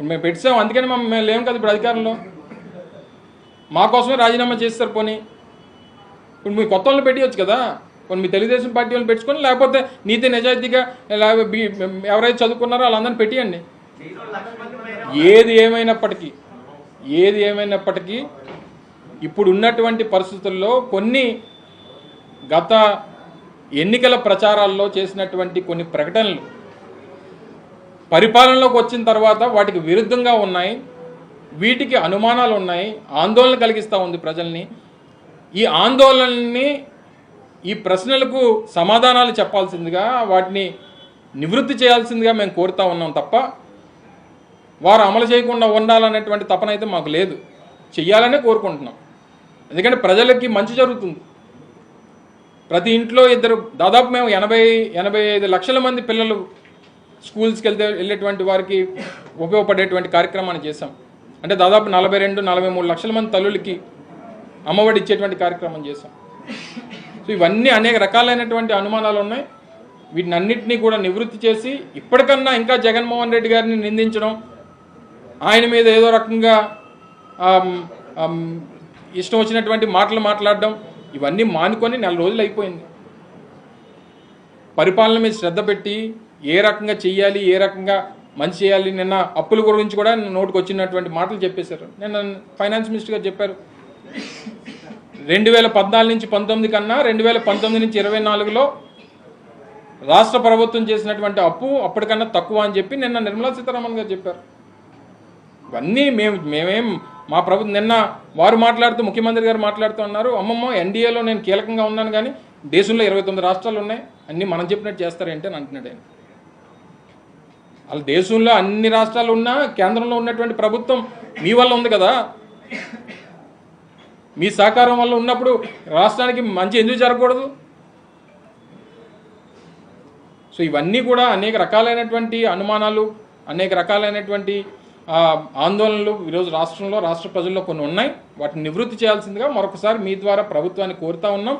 మేము పెట్టాం, అందుకని మేము లేము కదా ఇప్పుడు అధికారంలో. మా కోసమే రాజీనామా చేస్తారు. పోనీ ఇప్పుడు మీ కొత్త వాళ్ళని పెట్టవచ్చు కదా. కొన్ని మీ తెలుగుదేశం పార్టీ వాళ్ళని పెట్టుకొని, లేకపోతే నీతి నిజాయితీగా ఎవరైతే చదువుకున్నారో వాళ్ళందరినీ పెట్టియండి. ఏది ఏమైనప్పటికీ ఇప్పుడు ఉన్నటువంటి పరిస్థితుల్లో కొన్ని గత ఎన్నికల ప్రచారాల్లో చేసినటువంటి కొన్ని ప్రకటనలు పరిపాలనలోకి వచ్చిన తర్వాత వాటికి విరుద్ధంగా ఉన్నాయి. వీటికి అనుమానాలు ఉన్నాయి, ఆందోళన కలిగిస్తూ ఉంది ప్రజల్ని. ఈ ఆందోళనల్ని, ఈ ప్రశ్నలకు సమాధానాలు చెప్పాల్సిందిగా, వాటిని నివృత్తి చేయాల్సిందిగా మేము కోరుతా ఉన్నాం తప్ప వారు అమలు చేయకుండా ఉండాలనేటువంటి తపన అయితే మాకు లేదు. చెయ్యాలనే కోరుకుంటున్నాం. ఎందుకంటే ప్రజలకి మంచి జరుగుతుంది. ప్రతి ఇంట్లో దాదాపు మేము 80-85 లక్షల మంది పిల్లలు స్కూల్స్కి వెళ్ళేటువంటి వారికి ఉపయోగపడేటువంటి కార్యక్రమాన్ని చేశాం. అంటే దాదాపు 42-43 లక్షల మంది తల్లులకి అమ్మఒడి ఇచ్చేటువంటి కార్యక్రమం చేశాం. సో ఇవన్నీ అనేక రకాలైనటువంటి అనుమానాలు ఉన్నాయి. వీటిని అన్నింటినీ కూడా నివృత్తి చేసి ఇప్పటికన్నా ఇంకా జగన్మోహన్ రెడ్డి గారిని నిందించడం, ఆయన మీద ఏదో రకంగా ఇష్టం వచ్చినటువంటి మాటలు మాట్లాడడం, ఇవన్నీ మానుకొని 4 రోజులు అయిపోయింది. పరిపాలన మీద శ్రద్ధ పెట్టి ఏ రకంగా చెయ్యాలి, ఏ రకంగా మంచి చేయాలి. నిన్న అప్పుల గురించి కూడా నోటికి వచ్చినటువంటి మాటలు చెప్పేశారు. నిన్న ఫైనాన్స్ మినిస్టర్ గారు చెప్పారు, 2014 నుంచి 19 కన్నా 2019 నుంచి 24లో రాష్ట్ర ప్రభుత్వం చేసినటువంటి అప్పు అప్పటికన్నా తక్కువ అని చెప్పి నిన్న నిర్మలా సీతారామన్ గారు చెప్పారు. ఇవన్నీ మేమేం మా ప్రభుత్వం నిన్న వారు మాట్లాడుతూ, ముఖ్యమంత్రి గారు మాట్లాడుతూ ఉన్నారు, అమ్మమ్మ ఎన్డీఏలో నేను కీలకంగా ఉన్నాను కానీ దేశంలో 29 రాష్ట్రాలు ఉన్నాయి, అన్నీ మనం చెప్పినట్టు చేస్తారేంటి అని అంటున్నాడు ఆయన. వాళ్ళ దేశంలో అన్ని రాష్ట్రాలు ఉన్నా కేంద్రంలో ఉన్నటువంటి ప్రభుత్వం మీ వల్ల ఉంది కదా. మీ సహకారం వల్ల ఉన్నప్పుడు రాష్ట్రానికి మంచి ఎందుకు జరగకూడదు? సో ఇవన్నీ కూడా అనేక రకాలైనటువంటి అనుమానాలు, అనేక రకాలైనటువంటి ఆందోళనలు ఈరోజు రాష్ట్రంలో, రాష్ట్ర ప్రజల్లో కొన్ని ఉన్నాయి. వాటిని నివృత్తి చేయాల్సిందిగా మరొకసారి మీ ద్వారా ప్రభుత్వాన్ని కోరుతా ఉన్నాం.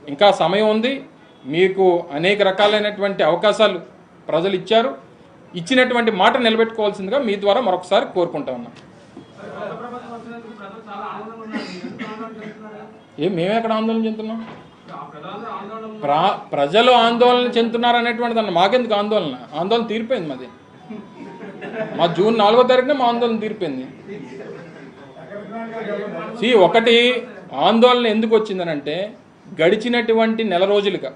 ఇంకా సమయం ఉంది. మీకు అనేక రకాలైనటువంటి అవకాశాలు ప్రజలు ఇచ్చారు. ఇచ్చినటువంటి మాట నిలబెట్టుకోవాల్సిందిగా మీ ద్వారా మరొకసారి కోరుకుంటా ఉన్నాం. మేమెక్కడ ఆందోళన చెందుతున్నాం? ప్రజలు ఆందోళన చెందుతున్నారు అనేటువంటిది అన్న మాకెందుకు ఆందోళన తీరిపోయింది. మా జూన్ 4వ తారీఖున మా ఆందోళన తీరిపోయింది. ఒకటి ఆందోళన ఎందుకు వచ్చిందనంటే, గడిచినటువంటి నెల రోజులుగా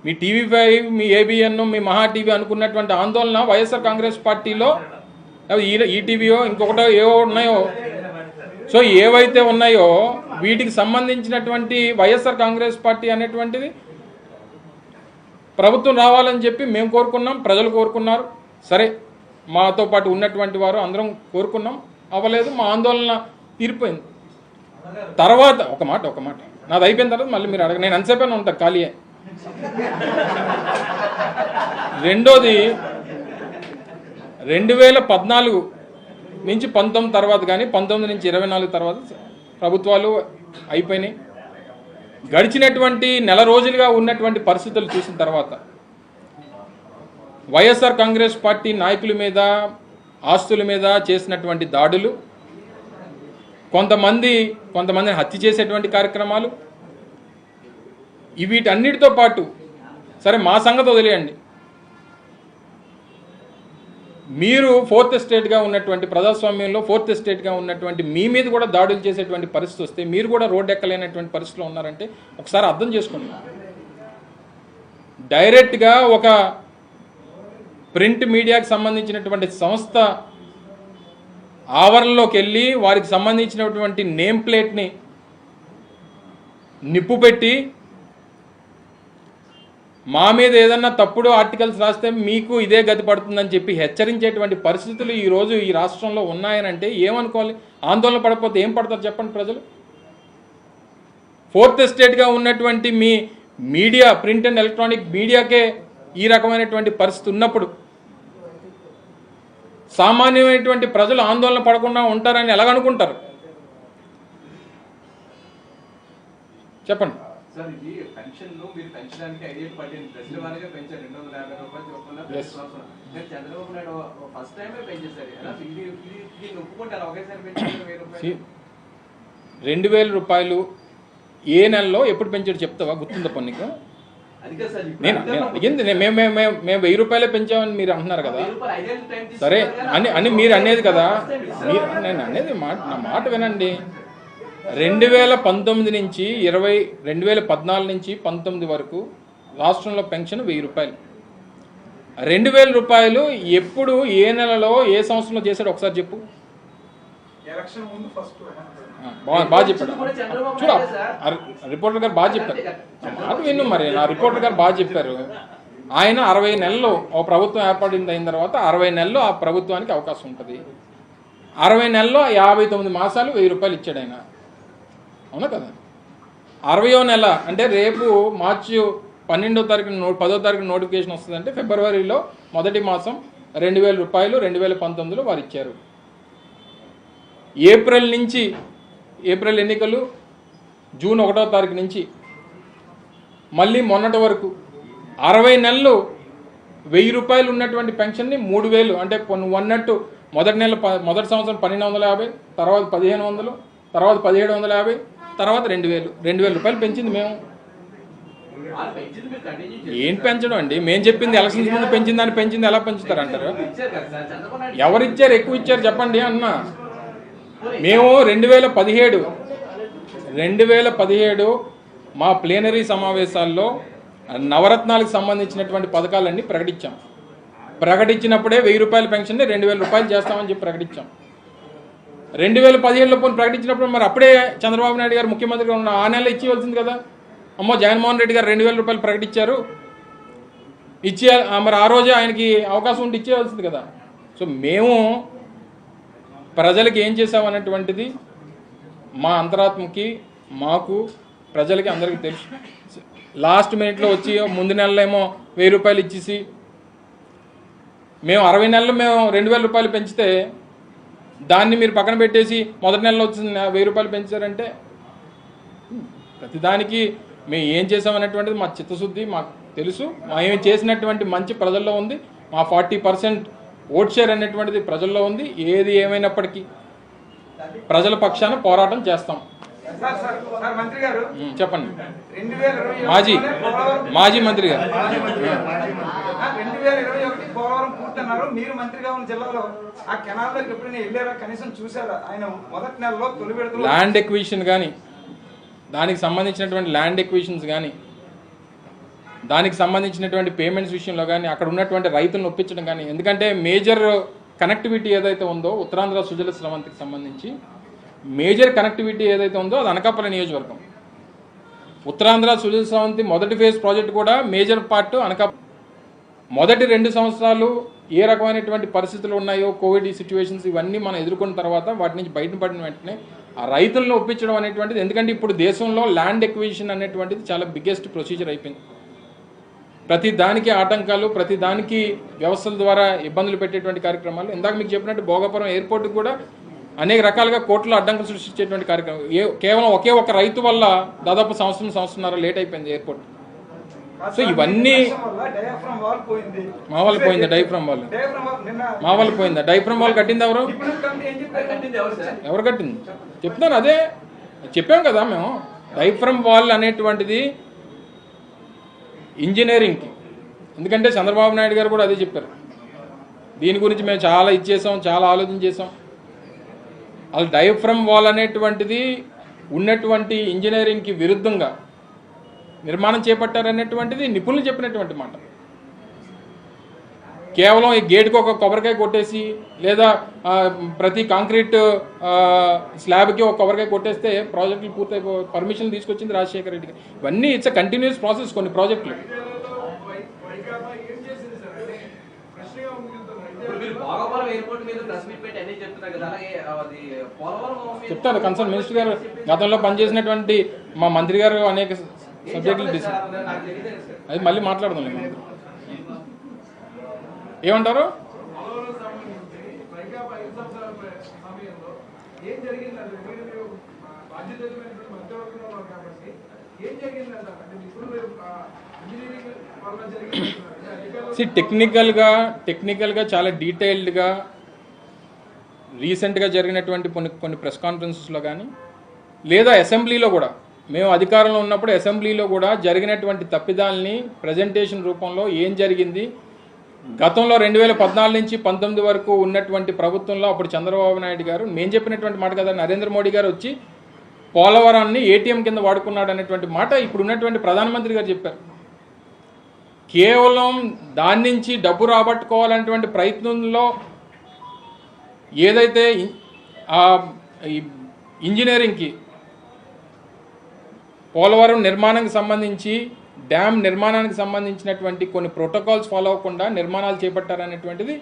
మీ TV5, మీ ABN, మీ మహా టీవీ అనుకున్నటువంటి ఆందోళన వైఎస్ఆర్ కాంగ్రెస్ పార్టీలో ఈటీవీయో ఇంకొకటో ఏవో ఉన్నాయో, సో ఏవైతే ఉన్నాయో వీటికి సంబంధించినటువంటి వైఎస్ఆర్ కాంగ్రెస్ పార్టీ అనేటువంటిది ప్రభుత్వం రావాలని చెప్పి మేము కోరుకున్నాం, ప్రజలు కోరుకున్నారు. సరే, మాతో పాటు ఉన్నటువంటి వారు అందరం కోరుకున్నాం, అవ్వలేదు. మా ఆందోళన తీరిపోయింది. తర్వాత ఒక మాట నాది అయిపోయిన తర్వాత మళ్ళీ మీరు అడగ, నేను ఎంతసేపైనా ఉంటా ఖాళీయే. రెండోది 2014 నుంచి 19 తర్వాత కానీ 19 నుంచి 24 తర్వాత ప్రభుత్వాలు అయిపోయినాయి. గడిచినటువంటి నెల రోజులుగా ఉన్నటువంటి పరిస్థితులు చూసిన తర్వాత వైఎస్ఆర్ కాంగ్రెస్ పార్టీ నాయకుల మీద, ఆస్తుల మీద చేసినటువంటి దాడులు, కొంతమందిని హత్య చేసేటువంటి కార్యక్రమాలు, వీటన్నిటితో పాటు సరే మా సంగతి వదిలేయండి, మీరు 4th ఎస్టేట్గా ఉన్నటువంటి ప్రజాస్వామ్యంలో 4th ఎస్టేట్గా ఉన్నటువంటి మీ మీద కూడా దాడులు చేసేటువంటి పరిస్థితి వస్తే మీరు కూడా రోడ్డు ఎక్కలేనటువంటి పరిస్థితిలో ఉన్నారంటే ఒకసారి అర్థం చేసుకోండి. డైరెక్ట్గా ఒక ప్రింట్ మీడియాకి సంబంధించినటువంటి సంస్థ ఆవరణలోకి వెళ్ళి వారికి సంబంధించినటువంటి నేమ్ ప్లేట్ని నిప్పు పెట్టి మా మీద ఏదన్నా తప్పుడు ఆర్టికల్స్ రాస్తే మీకు ఇదే గతి పడుతుందని చెప్పి హెచ్చరించేటువంటి పరిస్థితులు ఈరోజు ఈ రాష్ట్రంలో ఉన్నాయనంటే ఏమనుకోవాలి? ఆందోళన పడకపోతే ఏం పడతారు చెప్పండి ప్రజలు? 4th ఎస్టేట్గా ఉన్నటువంటి మీడియా, ప్రింట్ అండ్ ఎలక్ట్రానిక్ మీడియాకే ఈ రకమైనటువంటి పరిస్థితి ఉన్నప్పుడు సామాన్యమైనటువంటి ప్రజలు ఆందోళన పడకుండా ఉంటారని ఎలాగనుకుంటారు? చెప్పండి సార్. ఇది పెన్షన్లు మీరు పెంచడానికి ఐడియా పడింది, దశల వారీగా పెంచారు 250 రూపాయలు చొప్పున. చంద్రబాబు నాయుడు ఫస్ట్ టైమే పెంచేశారు ఎలా దీన్ని ఒప్పుకుంటారు? ఒకేసారి పెంచారు 1000 రూపాయలు. 2000 రూపాయలు ఏ నెలలో ఎప్పుడు పెంచాడు చెప్తావా? గుర్తుందా పన్నుకు? నేను అడిగింది, మేము 1000 రూపాయలే పెంచామని మీరు అంటున్నారు కదా. సరే అని మీరు అనేది కదా. నేను అనేది నా మాట వినండి. 2019 నుంచి 2014 నుంచి 19 వరకు రాష్ట్రంలో పెన్షన్ 1000 రూపాయలు. 2000 రూపాయలు ఎప్పుడు, ఏ నెలలో, ఏ సంవత్సరంలో చేశాడు ఒకసారి చెప్పు. బాగా చెప్పాడు. చూడ రిపోర్టర్ గారు బాగా చెప్పారు. మాట విను మరి. నా రిపోర్టర్ గారు బాగా చెప్పారు. ఆయన 60 నెలలు ఓ ప్రభుత్వం ఏర్పడింది అయిన తర్వాత 60 నెలలు ఆ ప్రభుత్వానికి అవకాశం ఉంటుంది. 60 నెలల్లో 59 మాసాలు 1000 రూపాయలు ఇచ్చాడు ఆయన. అవునా కదా? 60వ నెల అంటే రేపు మార్చి 12వ తారీఖున 10వ తారీఖున నోటిఫికేషన్ వస్తుందంటే ఫిబ్రవరిలో మొదటి మాసం 2000 రూపాయలు 2019లో వారు ఇచ్చారు. ఏప్రిల్ ఎన్నికలు జూన్ 1వ తారీఖు నుంచి మళ్ళీ మొన్నటి వరకు 60 నెలలు 1000 రూపాయలు ఉన్నటువంటి పెన్షన్ని 3000 అంటే నువ్వు అన్నట్టు మొదటి సంవత్సరం 1250, తర్వాత 1500, తర్వాత 1750, తర్వాత 2000 రూపాయలు పెంచింది మేము. ఏం పెంచడం అండి? మేము చెప్పింది ఎలక్షన్స్ ముందు పెంచిందని పెంచింది ఎలా పెంచుతారంటారు? ఎవరు ఇచ్చారు? ఎక్కువ ఇచ్చారు చెప్పండి అన్నా. మేము 2017 మా ప్లేనరీ సమావేశాల్లో నవరత్నాలకు సంబంధించినటువంటి పథకాలన్నీ ప్రకటించినప్పుడే 1000 రూపాయల పెన్షన్ని 2000 రూపాయలు చేస్తామని చెప్పి ప్రకటించాం. 2017లో ప్రకటించినప్పుడు మరి అప్పుడే చంద్రబాబు నాయుడు గారు ముఖ్యమంత్రిగా ఉన్న ఆ నెల ఇచ్చేయవలసింది కదా. అమ్మో జగన్మోహన్ రెడ్డి గారు 2000 రూపాయలు ప్రకటించారు, మరి ఆ రోజే ఆయనకి అవకాశం ఉంటే ఇచ్చేయవలసింది కదా. సో మేము ప్రజలకి ఏం చేసామనేటువంటిది మా అంతరాత్మకి, మాకు, ప్రజలకి అందరికీ తెలుసు. లాస్ట్ మినిట్లో వచ్చి ముందు నెలలో ఏమో 1000 రూపాయలు ఇచ్చేసి మేము 60 నెలలు మేము 2000 రూపాయలు పెంచితే దాన్ని మీరు పక్కన పెట్టేసి మొదటి నెలలో వచ్చిన 1000 రూపాయలు పెంచారంటే ప్రతిదానికి మేము ఏం చేసామనేటువంటిది మా చిత్తశుద్ధి మాకు తెలుసు. మేము చేసినటువంటి మంచి ప్రజల్లో ఉంది. మా 40% ఓట్ షేర్ అనేటువంటిది ప్రజల్లో ఉంది. ఏది ఏమైనప్పటికీ ప్రజల పక్షాన పోరాటం చేస్తాం. చెప్పండి. మాజీ మంత్రి గారు 2021 పోలవరం పూర్తన్నారు. మీరు మంత్రిగా ఉన్న జిల్లాలో ఆ కెనాల్ దగ్గర ఎప్పుడైనా వెళ్ళారా? కనీసం చూసారా? ఆయన మొదటి నెలలో తొలి విడతలో ల్యాండ్ ఎక్విజిషన్ కానీ, దానికి సంబంధించినటువంటి ల్యాండ్ ఎక్విజిషన్స్ కానీ, దానికి సంబంధించినటువంటి పేమెంట్స్ విషయంలో కానీ, అక్కడ ఉన్నటువంటి రైతులను ఒప్పించడం కానీ, ఎందుకంటే మేజర్ కనెక్టివిటీ ఏదైతే ఉందో ఉత్తరాంధ్ర సుజల స్రవంతికి సంబంధించి మేజర్ కనెక్టివిటీ ఏదైతే ఉందో అది అనకాపల్లి నియోజకవర్గం. ఉత్తరాంధ్ర సుజల స్రవంతి మొదటి ఫేజ్ ప్రాజెక్ట్ కూడా మేజర్ పార్ట్ అనకాపల్లి. మొదటి 2 సంవత్సరాలు ఏ రకమైనటువంటి పరిస్థితులు ఉన్నాయో, కోవిడ్ సిచ్యువేషన్స్ ఇవన్నీ మనం ఎదుర్కొన్న తర్వాత వాటి నుంచి బయటపడిన వెంటనే ఆ రైతులను ఒప్పించడం అనేటువంటిది, ఎందుకంటే ఇప్పుడు దేశంలో ల్యాండ్ ఎక్విజిషన్ అనేటువంటిది చాలా బిగ్గెస్ట్ ప్రొసీజర్ అయిపోయింది. ప్రతి దానికి ఆటంకాలు, ప్రతి దానికి వ్యవస్థల ద్వారా ఇబ్బందులు పెట్టేటువంటి కార్యక్రమాలు. ఇందాక మీకు చెప్పినట్టు భోగాపురం ఎయిర్పోర్ట్ కూడా అనేక రకాలుగా కోర్టులో అడ్డంకులు సృష్టించేటువంటి కార్యక్రమం. కేవలం ఒకే ఒక రైతు వల్ల దాదాపు సంవత్సరంన్నర లేట్ అయిపోయింది ఎయిర్పోర్ట్. సో ఇవన్నీ మా వాళ్ళు పోయిందా? డైఫ్రమ్ వాళ్ళు మా వాళ్ళు పోయిందా? డైఫ్రమ్ వాళ్ళు కట్టింది ఎవరు కట్టింది చెప్తున్నాను. అదే చెప్పాం కదా మేము. డైఫ్రమ్ వాల్ అనేటువంటిది ఇంజనీరింగ్కి, ఎందుకంటే చంద్రబాబు నాయుడు గారు కూడా అదే చెప్పారు. దీని గురించి మేము చాలా ఇచ్చేసాం, చాలా ఆలోచన చేసాం. అసలు డయాఫ్రమ్ వాల్ అనేటువంటిది ఉన్నటువంటి ఇంజనీరింగ్కి విరుద్ధంగా నిర్మాణం చేపట్టారనేటువంటిది నిపుణులు చెప్పినటువంటి మాట. కేవలం ఈ గేటుకు ఒక కొబ్బరికాయ కొట్టేసి, లేదా ప్రతి కాంక్రీట్ స్లాబ్కి ఒక కొబ్బరికాయ కొట్టేస్తే ప్రాజెక్టులు పూర్తయిపో పర్మిషన్ తీసుకొచ్చింది రాజశేఖర రెడ్డి గారు. ఇవన్నీ ఇట్స్ కంటిన్యూస్ ప్రాసెస్. కొన్ని ప్రాజెక్టులు చెప్తారు. కన్సర్న్ మినిస్టర్ గారు గతంలో పనిచేసినటువంటి మా మంత్రి గారు అనేక సబ్జెక్టులు డిసైడ్ నాకు తెలియదు సార్. అది మళ్ళీ మాట్లాడదాం ఏమంటారు. టెక్నికల్గా చాలా డీటెయిల్డ్గా రీసెంట్గా జరిగినటువంటి కొన్ని ప్రెస్ కాన్ఫరెన్సెస్లో కానీ లేదా అసెంబ్లీలో కూడా మేము అధికారంలో ఉన్నప్పుడు అసెంబ్లీలో కూడా జరిగినటువంటి తప్పిదాలని ప్రజెంటేషన్ రూపంలో ఏం జరిగింది గతంలో 2014 నుంచి 19 వరకు ఉన్నటువంటి ప్రభుత్వంలో అప్పుడు చంద్రబాబు నాయుడు గారు మేము చెప్పినటువంటి మాట కదా, నరేంద్ర మోడీ గారు వచ్చి పోలవరాన్ని ఏటీఎం కింద వాడుకున్నాడు అనేటువంటి మాట ఇప్పుడు ఉన్నటువంటి ప్రధానమంత్రి గారు చెప్పారు. కేవలం దాని నుంచి డబ్బు రాబట్టుకోవాలనేటువంటి ప్రయత్నంలో ఏదైతే ఇంజనీరింగ్కి పోలవరం నిర్మాణానికి సంబంధించి డ్యామ్ నిర్మాణానికి సంబంధించినటువంటి కొన్ని ప్రోటోకాల్స్ ఫాలో అవ్వకుండా నిర్మాణాలు చేపట్టారనేటువంటిది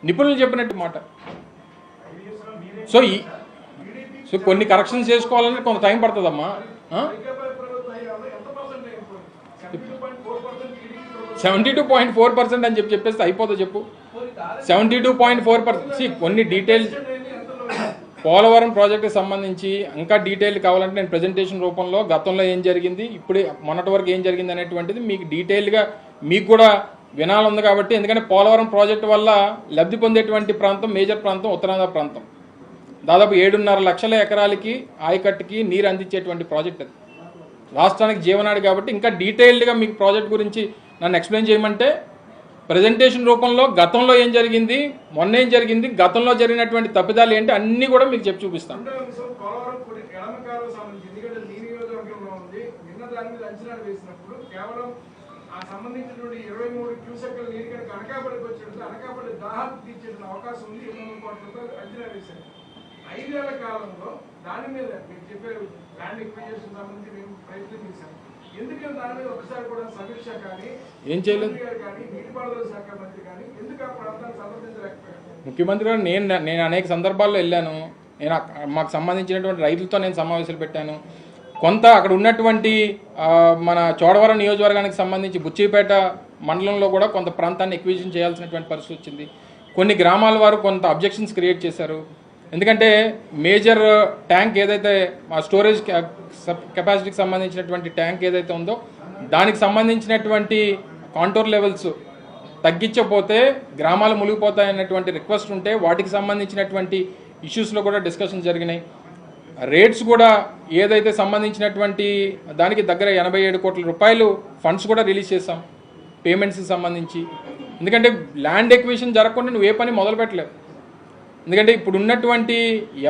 నిపుణులు చెప్పినట్టు మాట. సో కొన్ని కరెక్షన్స్ చేసుకోవాలంటే కొంత టైం పడుతుందమ్మా. 72.4% అని చెప్పేస్తే అయిపోతుంది చెప్పు. 72.4%. కొన్ని డీటెయిల్స్ పోలవరం ప్రాజెక్టుకి సంబంధించి ఇంకా డీటెయిల్ కావాలంటే నేను ప్రజెంటేషన్ రూపంలో గతంలో ఏం జరిగింది ఇప్పుడు మొన్నటి వరకు ఏం జరిగింది అనేటువంటిది మీకు డీటెయిల్గా మీకు కూడా వినాలి కాబట్టి. ఎందుకంటే పోలవరం ప్రాజెక్టు వల్ల లబ్ధి పొందేటువంటి ప్రాంతం మేజర్ ప్రాంతం ఉత్తరాంధ్ర ప్రాంతం. దాదాపు 7.5 లక్షల ఎకరాలకి ఆయకట్టుకి నీరు అందించేటువంటి ప్రాజెక్ట్ అది. రాష్ట్రానికి జీవనాడి కాబట్టి ఇంకా డీటెయిల్డ్గా మీకు ప్రాజెక్ట్ గురించి నన్ను ఎక్స్ప్లెయిన్ చేయమంటే ప్రజెంటేషన్ రూపంలో గతంలో ఏం జరిగింది మొన్న ఏం జరిగింది గతంలో జరిగినటువంటి తప్పిదాలు ఏంటి అన్నీ కూడా మీకు చెప్పి చూపిస్తాను. సంబంధించినటువంటి 23 క్యూసెక్ల నీరు కనుక అనకాపల్లికి వచ్చేటప్పుడు అనకాపల్లి దాహాలు తీర్చేసిన అవకాశం ఉంది 800 కోట్లతో అంచనా వేశారు. 5 ఏళ్ల కాలంలో దాని మీద మీరు చెప్పే ల్యాండ్ ఎక్విజిషన్ సంబంధించి మేము ప్రయత్నం చేశాం. ఎందుకంటే దాని మీద ఒకసారి కూడా సమీక్ష కానీ ఏం చేయలేదు కానీ నీటిపారుదల శాఖ మంత్రి కానీ ఎందుకు ఆ ప్రాంతాన్ని సందర్శించలేకపోయారు? ముఖ్యమంత్రి గారు నేను అనేక సందర్భాల్లో వెళ్ళాను. నేను మాకు సంబంధించినటువంటి రైతులతో నేను సమావేశాలు పెట్టాను. కొంత అక్కడ ఉన్నటువంటి మన చోడవరం నియోజకవర్గానికి సంబంధించి బుచ్చిపేట మండలంలో కూడా కొంత ప్రాంతాన్ని ఎక్విజిషన్ చేయాల్సినటువంటి పరిస్థితి వచ్చింది. కొన్ని గ్రామాల వారు కొంత అబ్జెక్షన్స్ క్రియేట్ చేశారు. ఎందుకంటే మేజర్ ట్యాంక్ ఏదైతే స్టోరేజ్ కెపాసిటీకి సంబంధించినటువంటి ట్యాంక్ ఏదైతే ఉందో దానికి సంబంధించినటువంటి కాంటోర్ లెవెల్స్ తగ్గించకపోతే గ్రామాలు మునిగిపోతాయన్నటువంటి రిక్వెస్ట్ ఉంటే వాటికి సంబంధించినటువంటి ఇష్యూస్లో కూడా డిస్కషన్ జరిగినాయి. రేట్స్ కూడా ఏదైతే సంబంధించినటువంటి దానికి దగ్గర 87 కోట్ల రూపాయలు ఫండ్స్ కూడా రిలీజ్ చేసాం పేమెంట్స్కి సంబంధించి. ఎందుకంటే ల్యాండ్ ఎక్విజిషన్ జరగకుండా నువ్వు ఏ పని మొదలు పెట్టలేవు. ఎందుకంటే ఇప్పుడు ఉన్నటువంటి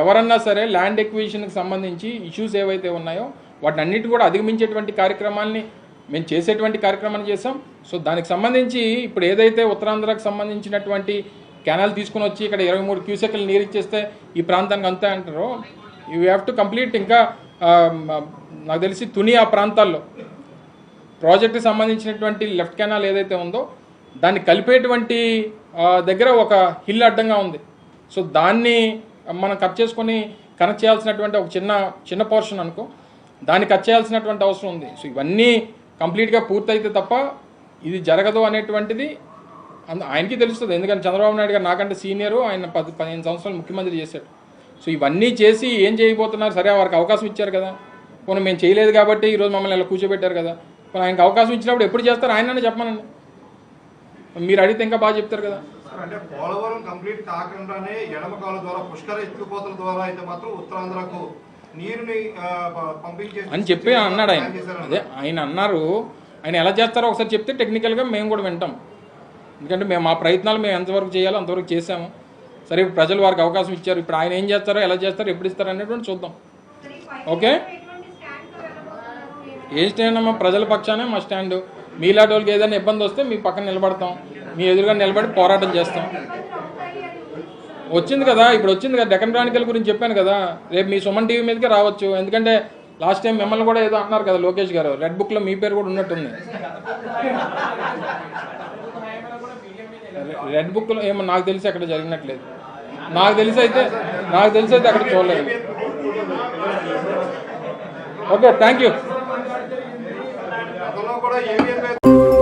ఎవరన్నా సరే ల్యాండ్ ఎక్విజిషన్కి సంబంధించి ఇష్యూస్ ఏవైతే ఉన్నాయో వాటిని అన్నిటి కూడా అధిగమించేటువంటి కార్యక్రమాన్ని మేము చేసేటువంటి కార్యక్రమాన్ని చేసాం. సో దానికి సంబంధించి ఇప్పుడు ఏదైతే ఉత్తరాంధ్రకు సంబంధించినటువంటి కెనాల్ తీసుకుని వచ్చి ఇక్కడ 23 క్యూసెక్లు నీరు ఇచ్చేస్తే ఈ ప్రాంతానికి అంతా అంటారో యూ హ్యావ్ టు కంప్లీట్. ఇంకా నాకు తెలిసి తుని ఆ ప్రాంతాల్లో ప్రాజెక్టుకి సంబంధించినటువంటి లెఫ్ట్ కెనాల్ ఏదైతే ఉందో దాన్ని కలిపేటువంటి దగ్గర ఒక హిల్ అడ్డంగా ఉంది. సో దాన్ని మనం కట్ చేసుకొని కనెక్ట్ చేయాల్సినటువంటి ఒక చిన్న పోర్షన్ అనుకో దాన్ని కట్ చేయాల్సినటువంటి అవసరం ఉంది. సో ఇవన్నీ కంప్లీట్గా పూర్తయితే తప్ప ఇది జరగదు అనేటువంటిది ఆయనకి తెలుస్తుంది. ఎందుకంటే చంద్రబాబు నాయుడు గారు నాకంటే సీనియరు, ఆయన 15 సంవత్సరాలు ముఖ్యమంత్రి చేశాడు. సో ఇవన్నీ చేసి ఏం చేయబోతున్నారు? సరే వారికి అవకాశం ఇచ్చారు కదా, పోనీ మేము చేయలేదు కాబట్టి ఈరోజు మమ్మల్ని ఇలా కూర్చోబెట్టారు కదా, పోనీ ఆయనకు అవకాశం ఇచ్చినప్పుడు ఎప్పుడు చేస్తారు ఆయననే చెప్పమనండి. మీరు అడిగితే ఇంకా బాగా చెప్తారు కదా. అంటే పోలవరం కంప్లీట్ కాకుండానే ఎడమ కాలువ ద్వారా పుష్కర ఎత్తిపోతల ద్వారా అయితే మాత్రం ఉత్తరాంధ్రకు నీరుని పంపించే అని చెప్పి అన్నాడు ఆయన. అదే ఆయన అన్నారు. ఆయన ఎలా చేస్తారో ఒకసారి చెప్తే టెక్నికల్గా మేము కూడా వింటాం. ఎందుకంటే మేము మా ప్రయత్నాలు మేము ఎంతవరకు చేయాలో అంతవరకు చేసాము. సరే ప్రజలు వారికి అవకాశం ఇచ్చారు, ఇప్పుడు ఆయన ఏం చేస్తారో ఎలా చేస్తారో ఎప్పుడు ఇస్తారో అనేటువంటి చూద్దాం. ఓకే, ఏ స్టాండ్ అమ్మా? ప్రజల పక్షానే మా స్టాండ్. మీలాంటి వాళ్ళకి ఏదైనా ఇబ్బంది వస్తే మీ పక్కన నిలబడతాం, మీ ఎదురుగా నిలబడి పోరాటం చేస్తాం. వచ్చింది కదా, ఇప్పుడు వచ్చింది కదా డెక్కన్ క్రానికల్ గురించి చెప్పాను కదా, రేపు మీ సుమన్ టీవీ మీదకే రావచ్చు. ఎందుకంటే లాస్ట్ టైం మిమ్మల్ని కూడా ఏదో అన్నారు కదా లోకేష్ గారు, రెడ్ బుక్లో మీ పేరు కూడా ఉన్నట్టుంది. రెడ్ బుక్లో ఏమో నాకు తెలిసి అక్కడ జరిగినట్లేదు. నాకు తెలిసి అయితే అక్కడ చూడలేదు. Okay, thank you. కూడా ఏబిఎన్